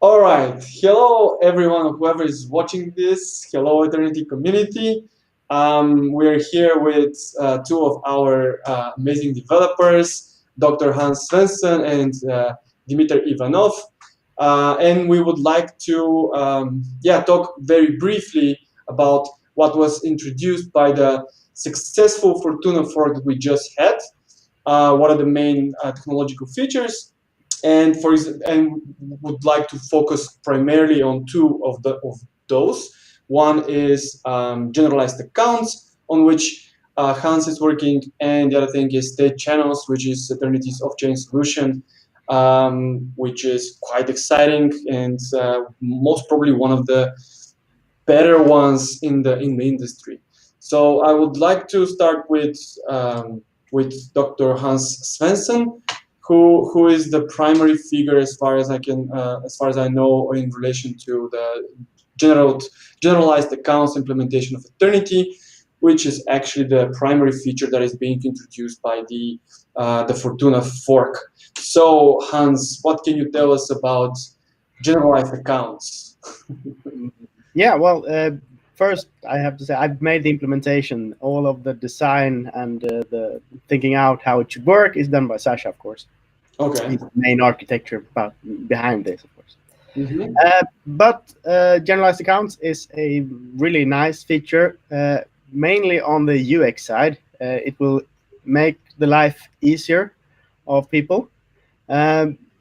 All right. Hello, everyone, whoever is watching this. Hello, Eternity community. We're here with two of our amazing developers, Dr. Hans Svensson and Dimitar Ivanov. And we would like to talk very briefly about what was introduced by the successful Fortuna fork that we just had. What are the main technological features? And would like to focus primarily on two of those. One is generalized accounts, on which Hans is working, and the other thing is state channels, which is Eternity's off-chain solution, which is quite exciting and most probably one of the better ones in the industry. So I would like to start with Dr. Hans Svensson, who is the primary figure as far as I know in relation to the generalized accounts implementation of Eternity, which is actually the primary feature that is being introduced by the Fortuna fork. So Hans, what can you tell us about generalized accounts? Yeah, well, first I have to say I've made the implementation. All of the design and the thinking out how it should work is done by Sasha, of course. Okay. He's the main architecture behind this, of course. Mm-hmm. But generalized accounts is a really nice feature, mainly on the UX side. It will make the life easier of people,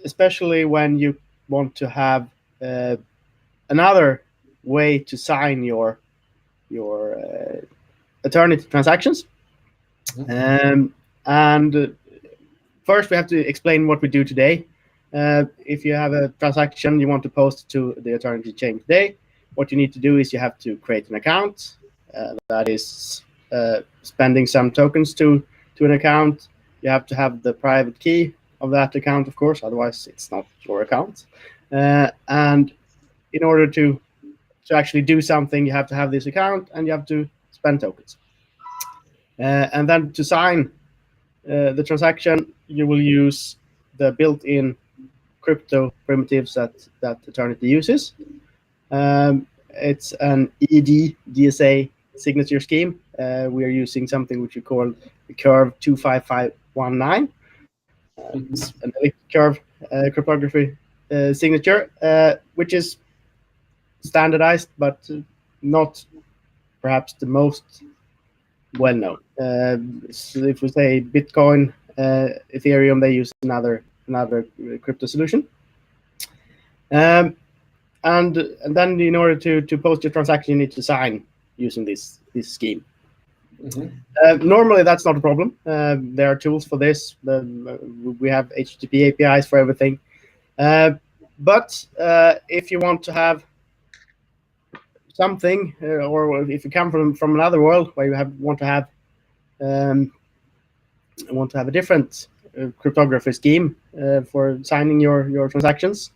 especially when you want to have another way to sign your Eternity transactions. And first we have to explain what we do today. If you have a transaction you want to post to the Eternity chain today, what you need to do is you have to create an account that is spending some tokens to an account. You have to have the private key of that account, of course, otherwise it's not your account. And in order to actually do something, you have to have this account and you have to spend tokens. And then to sign the transaction, you will use the built-in crypto primitives that Eternity uses. It's an ED DSA signature scheme. We are using something which we call the curve 25519. It's an elliptic curve cryptography signature, which is standardized, but not perhaps the most well-known. So if we say Bitcoin, Ethereum, they use another crypto solution. And then in order to post your transaction, you need to sign using this scheme. Mm-hmm. Normally, that's not a problem. There are tools for this. We have HTTP APIs for everything. But if you want to have something, or if you come from another world where you want to have a different cryptography scheme for signing your transactions,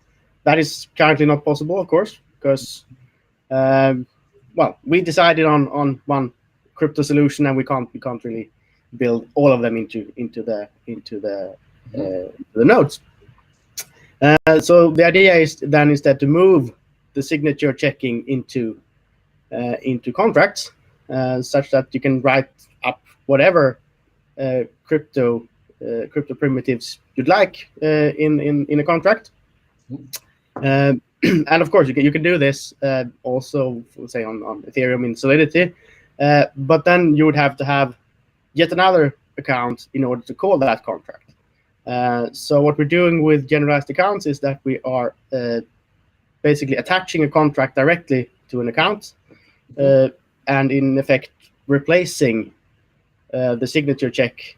that is currently not possible, of course, because we decided on one crypto solution and we can't really build all of them into the nodes. So the idea is then instead to move the signature checking into contracts, such that you can write up whatever crypto primitives you'd like in a contract. And of course you can do this also, say on Ethereum in Solidity, but then you would have to have yet another account in order to call that contract. So what we're doing with generalized accounts is that we are basically attaching a contract directly to an account, and in effect replacing the signature check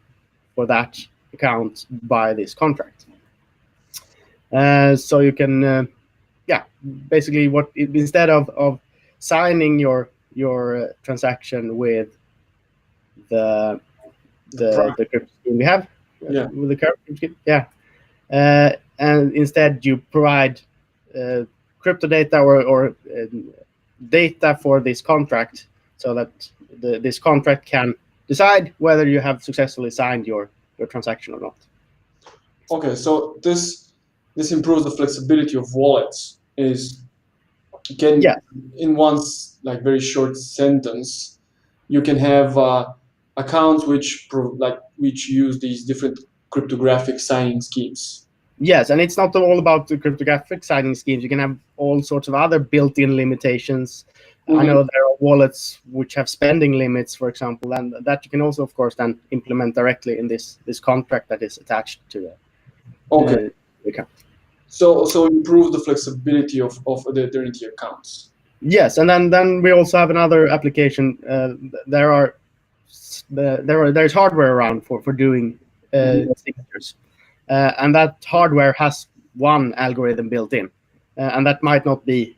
for that account by this contract. So you can, basically instead of signing your transaction with the crypto scheme we have, with the current scheme, and instead you provide crypto data or data for this contract, so that this contract can decide whether you have successfully signed your transaction or not. Okay, so this improves the flexibility of wallets. is can Yeah. in one's like very short sentence, you can have accounts which use these different cryptographic signing schemes. Yes, and it's not all about the cryptographic signing schemes. You can have all sorts of other built-in limitations. I Hmm. know there are wallets which have spending limits, for example, and that you can also, of course, then implement directly in this contract that is attached to Okay, the account. so improve the flexibility of the Eternity accounts. Yes, and then we also have another application. There's hardware around for doing Mhm. signatures, and that hardware has one algorithm built in, and that might not be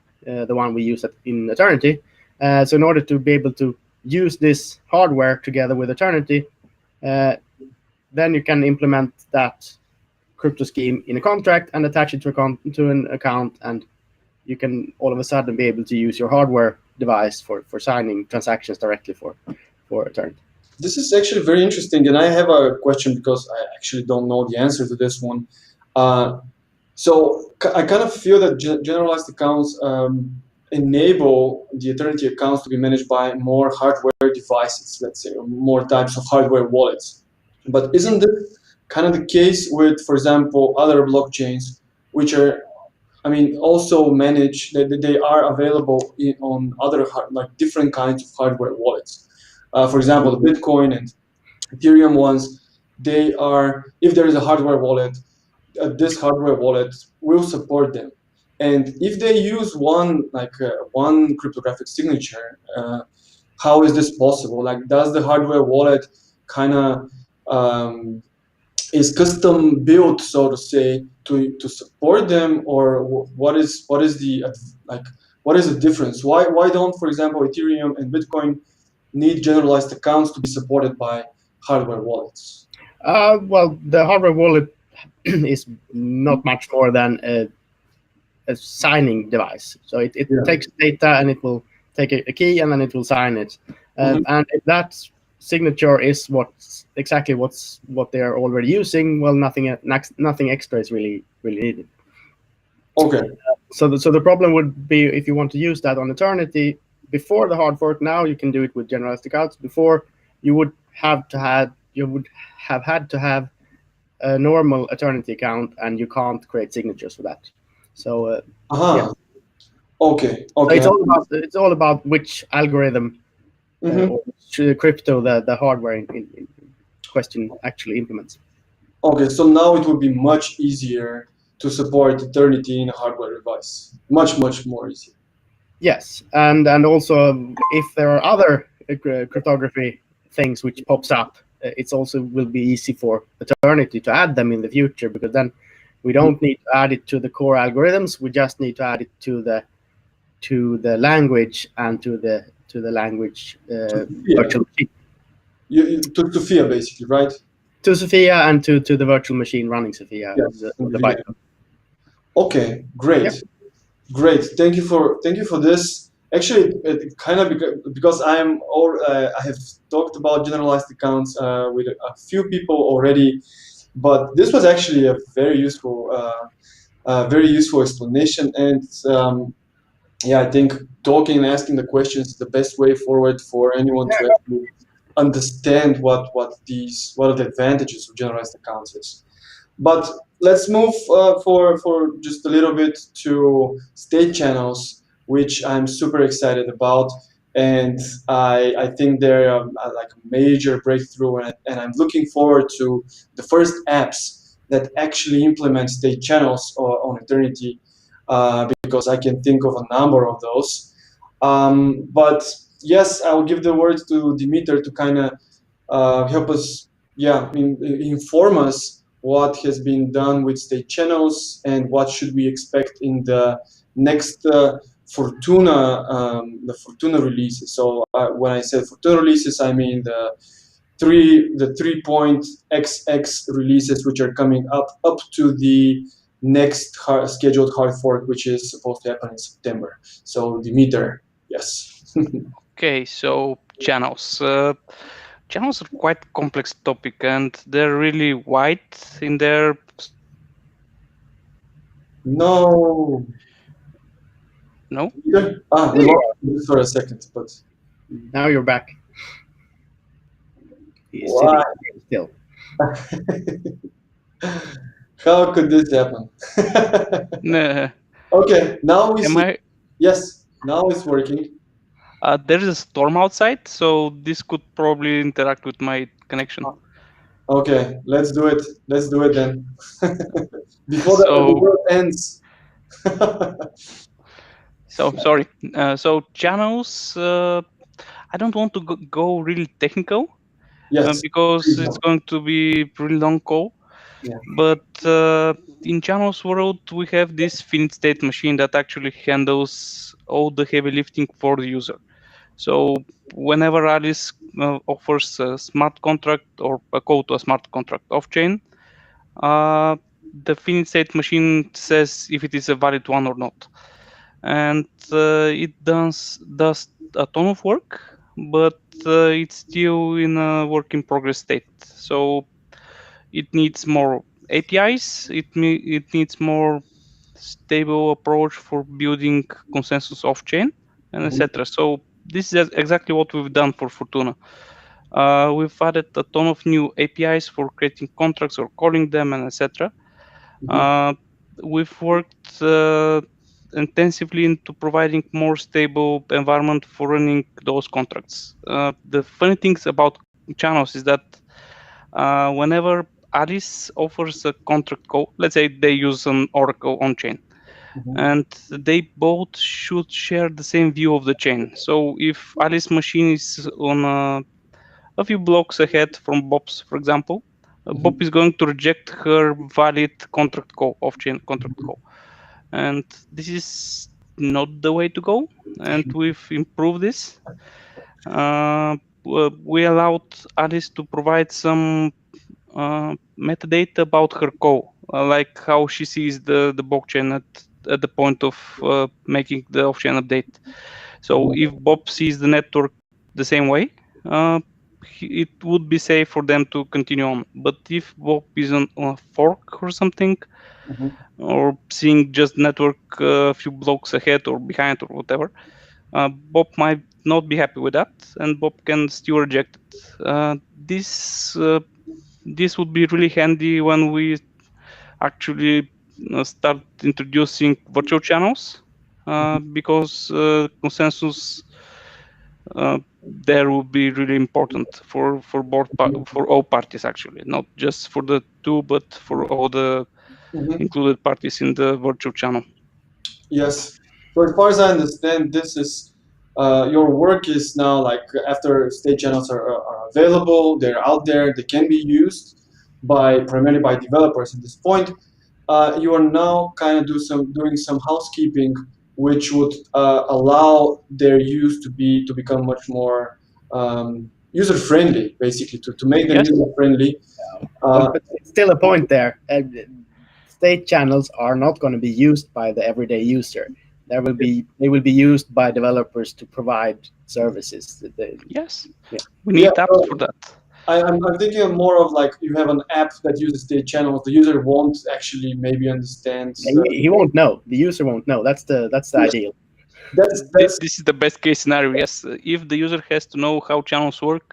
the one we use in Eternity. So in order to be able to use this hardware together with Eternity, uh, then you can implement that crypto scheme in a contract and attach it to an account, and you can all of a sudden be able to use your hardware device for signing transactions directly for Eternity. This is actually very interesting, and I have a question because I actually don't know the answer to this one. Uh, I kind of feel that generalized accounts enable the Eternity accounts to be managed by more hardware devices, let's say, or more types of hardware wallets. But isn't this kind of the case with, for example, other blockchains, which are, I mean, also manage that they are available on other like different kinds of hardware wallets. For example, the Bitcoin and Ethereum ones, they are, if there is a hardware wallet, this hardware wallet will support them. And if they use one cryptographic signature, how is this possible? Like, does the hardware wallet kind of um, is custom built, so to say, to support them, or what is the like what is the difference? Why don't, for example, Ethereum and Bitcoin need generalized accounts to be supported by hardware wallets? Well, the hardware wallet is not much more than a signing device. So it Yeah. takes data and it will take a key and then it will sign it. Mhm. And if that signature is what they are already using, well, nothing extra is really needed. Okay. So the problem would be if you want to use that on Eternity before the hard fork. Now you can do it with generalized accounts. Before you would have had to have a normal Eternity account, and you can't create signatures for that. So yeah, Aha. Okay. so Okay. it's all about which algorithm Hmm. or which crypto the hardware in question actually implements. Okay. So now it will be much easier to support Eternity in a hardware device. Much more easier. Yes, and also if there are other cryptography things which pops up, it's also will be easy for Eternity to add them in the future, because then we don't need to add it to the core algorithms. We just need to add it to the language and to the language Sophia. virtual machine, To Sophia, basically, right? to Sophia, and to the virtual machine running Sophia, Yes. the bytecode. Okay. Yep. Great. Great. Thank you for this. Actually, it kind of because I have talked about generalized accounts with a few people already, but this was actually a very useful explanation. And yeah, I think talking and asking the questions is the best way forward for anyone to actually understand what are the advantages of generalized accounts is. But let's move for just a little bit to state channels, which I'm super excited about, and I think they're like a major breakthrough, and I'm looking forward to the first apps that actually implement state channels on Eternity, because I can think of a number of those. But yes, I will give the word to Dimitar to kind of help us, yeah, inform us what has been done with state channels and what should we expect in the next the Fortuna releases. So when I say Fortuna releases, I mean the 3 point XX releases, which are coming up to the next scheduled hard fork, which is supposed to happen in September. So Dimitar, yes. Okay, so channels. Channels are quite complex topic, and they're really wide in their scope. No. No? Peter? We There you lost you for a second, but Now you're back. He's why? sitting still. How could this happen? Nah. Okay, now we Am see. I? Yes, now it's working. There is a storm outside, so this could probably interact with my connection. Okay, let's do it. Let's do it then. Before the So, world ends. sorry. So channels. I don't want to go really technical Yes. because it's going to be really long call. Yeah. But in channels world, we have this finite state machine that actually handles all the heavy lifting for the user. So whenever Alice offers a smart contract or a call to a smart contract off chain, uh, the finite state machine says if it is a valid one or not, and it does a ton of work, but it's still in a work in progress state. So it needs more APIs. It needs more stable approach for building consensus off chain and Mhm. etc. So this is exactly what we've done for Fortuna. We've added a ton of new APIs for creating contracts or calling them and etc. Mhm. Uh, we've worked intensively into providing more stable environment for running those contracts. The funny things about channels is that whenever Alice offers a contract call, let's say they use an Oracle on chain, Mhm. and they both should share the same view of the chain. So if Alice machine is on a few blocks ahead from Bob's, for example, Bob Mhm. is going to reject her valid contract call, off-chain contract call. And this is not the way to go. And we've improved this. We allowed Alice to provide some metadata about her call, like how she sees the blockchain at the point of making the off-chain update. So if Bob sees the network the same way, uh, it would be safe for them to continue on. But if Bob is on a fork or something, Mhm. or seeing just network a few blocks ahead or behind or whatever, Bob might not be happy with that, and Bob can still reject it. This would be really handy when we actually start introducing virtual channels, because consensus there will be really important for for all parties, actually, not just for the two, but for all the Mhm. included parties in the virtual channel. Yes. So as far as I understand, this is your work is now like after state channels are available, they're out there, they can be used by primarily by developers at this point. You are now kind of doing some housekeeping, which would allow their use to become much more user friendly, basically to make them Yes. user friendly. But it's still a point there. State channels are not going to be used by the everyday user. They will be used by developers to provide services. Yes. Yeah. We Yeah, need apps for so that. I'm thinking of more of like you have an app that uses state channels. The user won't actually maybe understand. He won't know. The user won't know. That's the ideal. That's This is the best case scenario. Yes, if the user has to know how channels work,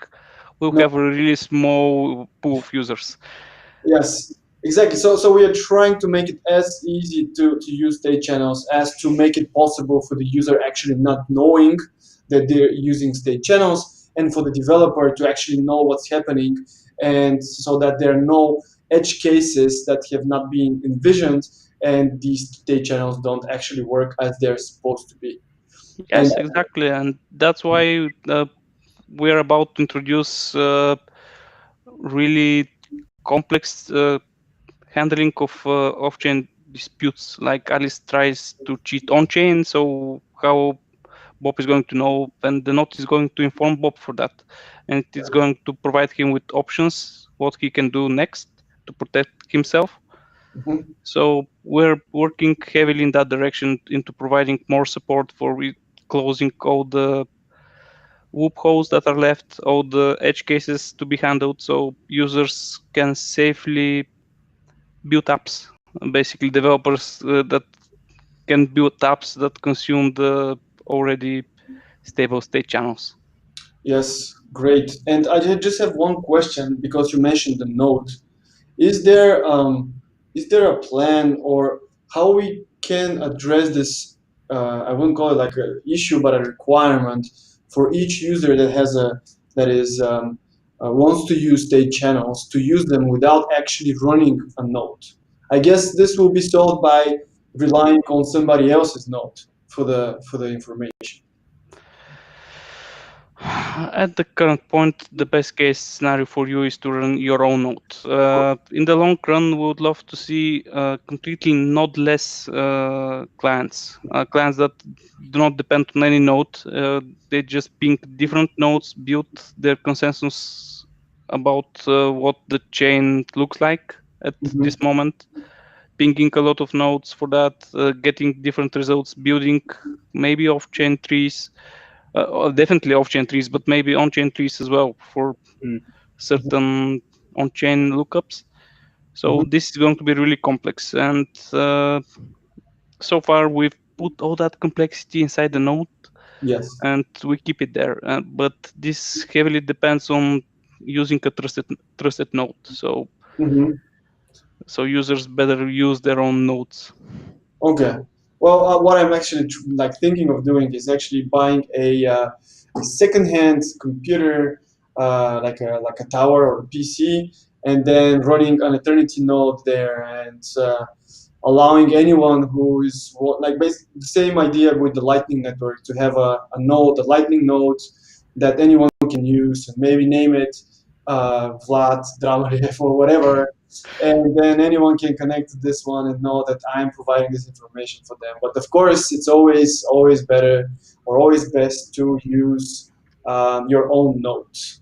we'll no. have a really small pool of users. Yes, exactly. So we are trying to make it as easy to use state channels as to make it possible for the user actually not knowing that they're using state channels, and for the developer to actually know what's happening, and so that there are no edge cases that have not been envisioned and these state channels don't actually work as they're supposed to be. And Yes, exactly, and that's why we're about to introduce really complex handling of off-chain disputes. Like Alice tries to cheat on-chain, so how Bob is going to know, and the node is going to inform Bob for that, and it is going to provide him with options what he can do next to protect himself. Mhm. So we're working heavily in that direction into providing more support for closing all the loopholes that are left, all the edge cases to be handled, so users can safely build apps. Basically, developers that can build apps that consume the already stable state channels. Yes, great. And I just have one question because you mentioned the node. Is there is there a plan or how we can address this? I wouldn't call it like an issue, but a requirement for each user that has a that is wants to use state channels to use them without actually running a node. I guess this will be solved by relying on somebody else's node for the information. At the current point, the best case scenario for you is to run your own node. In the long run, we would love to see completely nodeless clients, clients that do not depend on any node. They just ping different nodes, build their consensus about what the chain looks like at Mhm. this moment, pinging a lot of nodes for that, getting different results, building maybe off-chain trees, definitely off-chain trees, but maybe on-chain trees as well for Mm. certain on-chain lookups. So Mhm. this is going to be really complex, and so far we've put all that complexity inside the node, Yes. and we keep it there. But this heavily depends on using a trusted node. Mhm. So users better use their own nodes. Okay. Well, what I'm actually like thinking of doing is actually buying a second-hand computer, like a tower or a PC, and then running an Eternity node there, and allowing anyone who is like basically the same idea with the Lightning Network to have a node, a Lightning node that anyone can use, and maybe name it Vlad Dramaliev or whatever, and then anyone can connect to this one and know that I'm providing this information for them. But of course, it's always better or always best to use your own notes.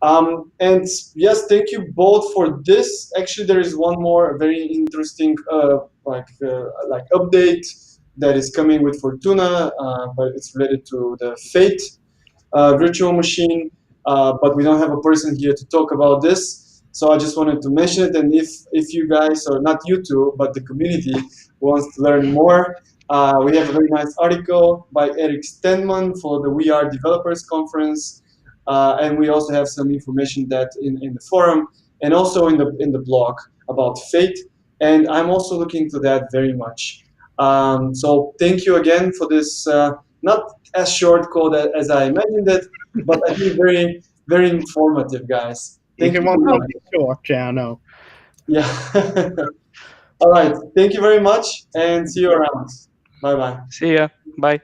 And yes, thank you both for this. Actually, there is one more very interesting like update that is coming with Fortuna, but it's related to the Fate virtual machine, but we don't have a person here to talk about this. So I just wanted to mention it. And if you guys, or not you two, but the community wants to learn more, we have a very nice article by Eric Stenman for the We Are Developers Conference, and we also have some information that in the forum and also in the blog about Fate. And I'm also looking to that very much. So thank you again for this. Not as short code as I imagined it, but I think very, very informative, guys. If Thank you you want very much. something short, yeah, I know. Yeah. All right. Thank you very much and see you around. Bye bye. See ya. Bye.